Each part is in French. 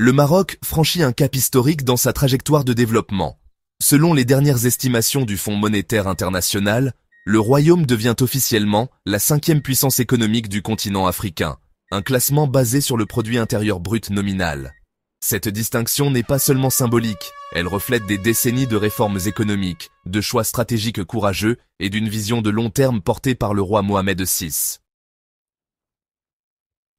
Le Maroc franchit un cap historique dans sa trajectoire de développement. Selon les dernières estimations du Fonds monétaire international, le Royaume devient officiellement la 5e puissance économique du continent africain, un classement basé sur le produit intérieur brut nominal. Cette distinction n'est pas seulement symbolique, elle reflète des décennies de réformes économiques, de choix stratégiques courageux et d'une vision de long terme portée par le roi Mohamed VI.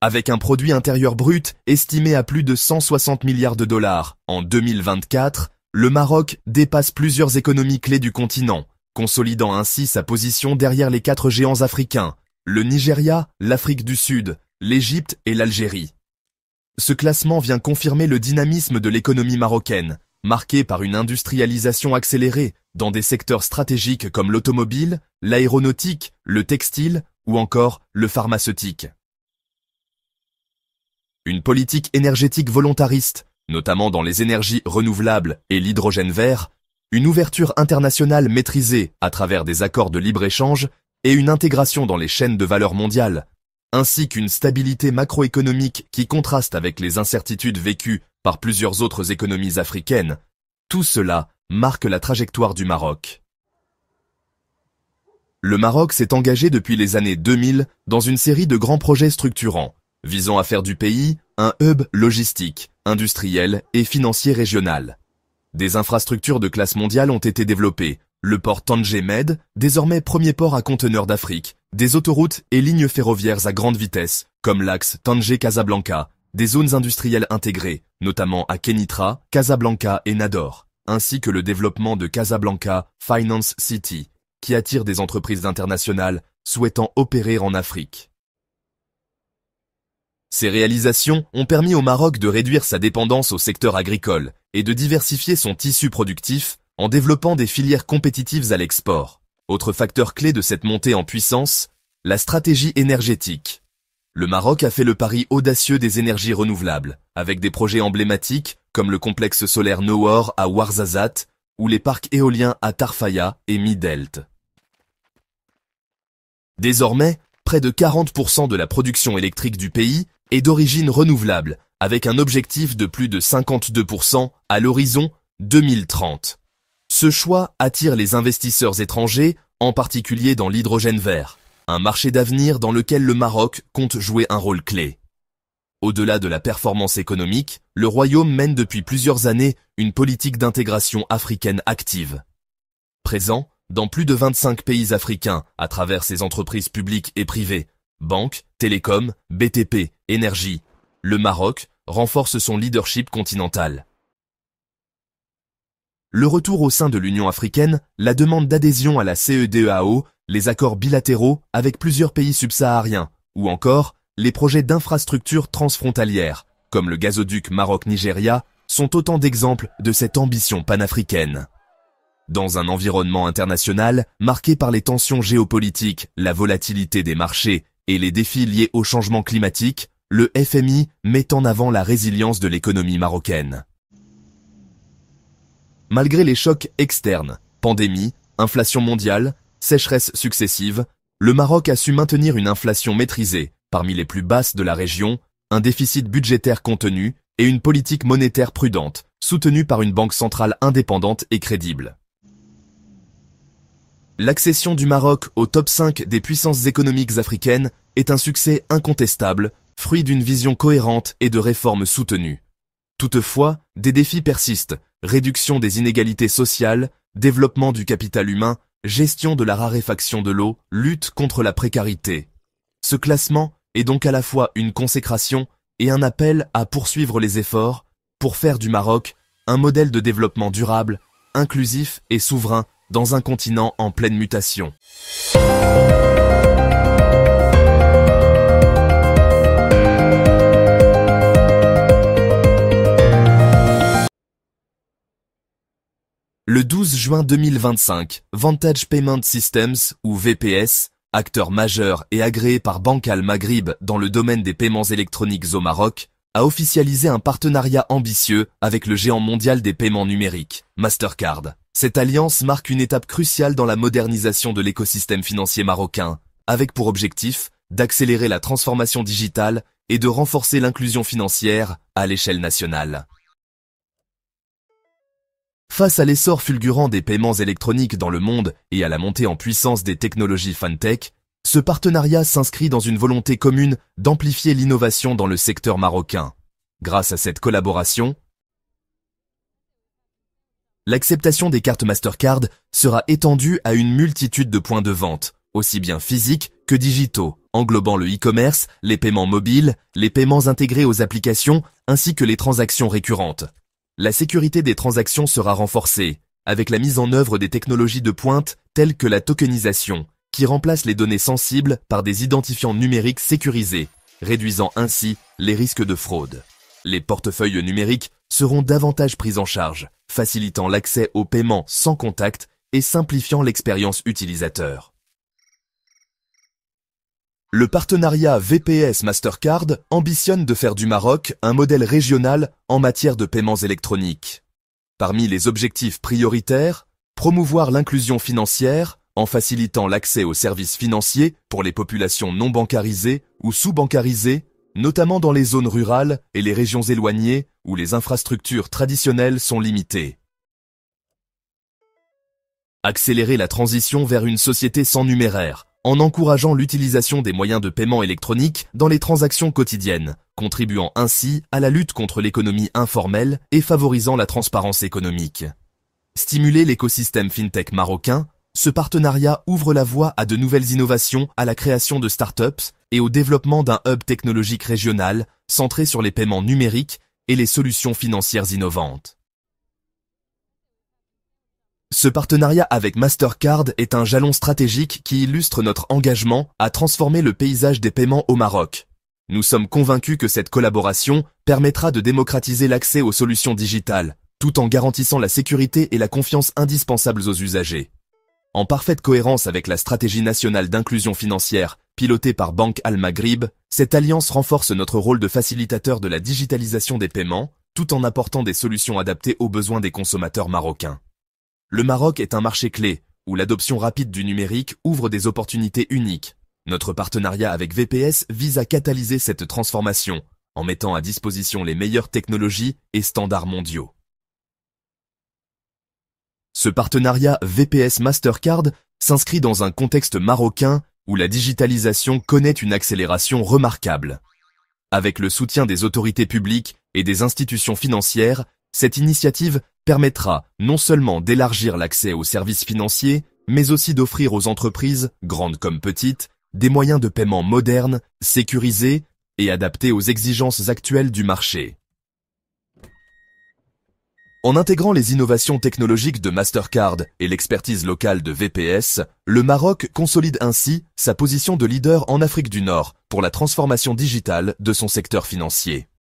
Avec un produit intérieur brut estimé à plus de 160 milliards de dollars en 2024, le Maroc dépasse plusieurs économies clés du continent, consolidant ainsi sa position derrière les 4 géants africains, le Nigeria, l'Afrique du Sud, l'Égypte et l'Algérie. Ce classement vient confirmer le dynamisme de l'économie marocaine, marquée par une industrialisation accélérée dans des secteurs stratégiques comme l'automobile, l'aéronautique, le textile ou encore le pharmaceutique. Une politique énergétique volontariste, notamment dans les énergies renouvelables et l'hydrogène vert, une ouverture internationale maîtrisée à travers des accords de libre-échange et une intégration dans les chaînes de valeur mondiales, ainsi qu'une stabilité macroéconomique qui contraste avec les incertitudes vécues par plusieurs autres économies africaines, tout cela marque la trajectoire du Maroc. Le Maroc s'est engagé depuis les années 2000 dans une série de grands projets structurants, visant à faire du pays un hub logistique, industriel et financier régional. Des infrastructures de classe mondiale ont été développées, le port Tanger Med, désormais premier port à conteneurs d'Afrique, des autoroutes et lignes ferroviaires à grande vitesse, comme l'axe Tanger-Casablanca, des zones industrielles intégrées, notamment à Kenitra, Casablanca et Nador, ainsi que le développement de Casablanca Finance City, qui attire des entreprises internationales souhaitant opérer en Afrique. Ces réalisations ont permis au Maroc de réduire sa dépendance au secteur agricole et de diversifier son tissu productif en développant des filières compétitives à l'export. Autre facteur clé de cette montée en puissance, la stratégie énergétique. Le Maroc a fait le pari audacieux des énergies renouvelables, avec des projets emblématiques comme le complexe solaire Noor à Ouarzazate ou les parcs éoliens à Tarfaya et Midelt. Désormais, près de 40% de la production électrique du pays est d'origine renouvelable, avec un objectif de plus de 52% à l'horizon 2030. Ce choix attire les investisseurs étrangers, en particulier dans l'hydrogène vert, un marché d'avenir dans lequel le Maroc compte jouer un rôle clé. Au-delà de la performance économique, le Royaume mène depuis plusieurs années une politique d'intégration africaine active. Présent dans plus de 25 pays africains à travers ses entreprises publiques et privées, banques, télécoms, BTP, énergie, le Maroc renforce son leadership continental. Le retour au sein de l'Union africaine, la demande d'adhésion à la CEDEAO, les accords bilatéraux avec plusieurs pays subsahariens, ou encore les projets d'infrastructures transfrontalières, comme le gazoduc Maroc-Nigeria, sont autant d'exemples de cette ambition panafricaine. Dans un environnement international marqué par les tensions géopolitiques, la volatilité des marchés et les défis liés au changement climatique, le FMI met en avant la résilience de l'économie marocaine. Malgré les chocs externes, pandémie, inflation mondiale, sécheresses successives, le Maroc a su maintenir une inflation maîtrisée, parmi les plus basses de la région, un déficit budgétaire contenu et une politique monétaire prudente, soutenue par une banque centrale indépendante et crédible. L'accession du Maroc au top 5 des puissances économiques africaines est un succès incontestable, fruit d'une vision cohérente et de réformes soutenues. Toutefois, des défis persistent, réduction des inégalités sociales, développement du capital humain, gestion de la raréfaction de l'eau, lutte contre la précarité. Ce classement est donc à la fois une consécration et un appel à poursuivre les efforts pour faire du Maroc un modèle de développement durable, inclusif et souverain dans un continent en pleine mutation. Le 12 juin 2025, Vantage Payment Systems, ou VPS, acteur majeur et agréé par Banque Al Maghrib dans le domaine des paiements électroniques au Maroc, a officialisé un partenariat ambitieux avec le géant mondial des paiements numériques, Mastercard. Cette alliance marque une étape cruciale dans la modernisation de l'écosystème financier marocain, avec pour objectif d'accélérer la transformation digitale et de renforcer l'inclusion financière à l'échelle nationale. Face à l'essor fulgurant des paiements électroniques dans le monde et à la montée en puissance des technologies FinTech, ce partenariat s'inscrit dans une volonté commune d'amplifier l'innovation dans le secteur marocain. Grâce à cette collaboration, l'acceptation des cartes Mastercard sera étendue à une multitude de points de vente, aussi bien physiques que digitaux, englobant le e-commerce, les paiements mobiles, les paiements intégrés aux applications, ainsi que les transactions récurrentes. La sécurité des transactions sera renforcée, avec la mise en œuvre des technologies de pointe telles que la tokenisation, qui remplace les données sensibles par des identifiants numériques sécurisés, réduisant ainsi les risques de fraude. Les portefeuilles numériques seront davantage pris en charge, facilitant l'accès aux paiements sans contact et simplifiant l'expérience utilisateur. Le partenariat VPS Mastercard ambitionne de faire du Maroc un modèle régional en matière de paiements électroniques. Parmi les objectifs prioritaires, promouvoir l'inclusion financière en facilitant l'accès aux services financiers pour les populations non bancarisées ou sous-bancarisées, notamment dans les zones rurales et les régions éloignées où les infrastructures traditionnelles sont limitées. Accélérer la transition vers une société sans numéraire, en encourageant l'utilisation des moyens de paiement électroniques dans les transactions quotidiennes, contribuant ainsi à la lutte contre l'économie informelle et favorisant la transparence économique. Stimuler l'écosystème FinTech marocain, ce partenariat ouvre la voie à de nouvelles innovations, à la création de startups et au développement d'un hub technologique régional centré sur les paiements numériques et les solutions financières innovantes. Ce partenariat avec Mastercard est un jalon stratégique qui illustre notre engagement à transformer le paysage des paiements au Maroc. Nous sommes convaincus que cette collaboration permettra de démocratiser l'accès aux solutions digitales, tout en garantissant la sécurité et la confiance indispensables aux usagers. En parfaite cohérence avec la stratégie nationale d'inclusion financière pilotée par Banque Al Maghrib, cette alliance renforce notre rôle de facilitateur de la digitalisation des paiements, tout en apportant des solutions adaptées aux besoins des consommateurs marocains. Le Maroc est un marché clé, où l'adoption rapide du numérique ouvre des opportunités uniques. Notre partenariat avec VPS vise à catalyser cette transformation, en mettant à disposition les meilleures technologies et standards mondiaux. Ce partenariat VPS Mastercard s'inscrit dans un contexte marocain où la digitalisation connaît une accélération remarquable. Avec le soutien des autorités publiques et des institutions financières, cette initiative permettra non seulement d'élargir l'accès aux services financiers, mais aussi d'offrir aux entreprises, grandes comme petites, des moyens de paiement modernes, sécurisés et adaptés aux exigences actuelles du marché. En intégrant les innovations technologiques de Mastercard et l'expertise locale de VPS, le Maroc consolide ainsi sa position de leader en Afrique du Nord pour la transformation digitale de son secteur financier.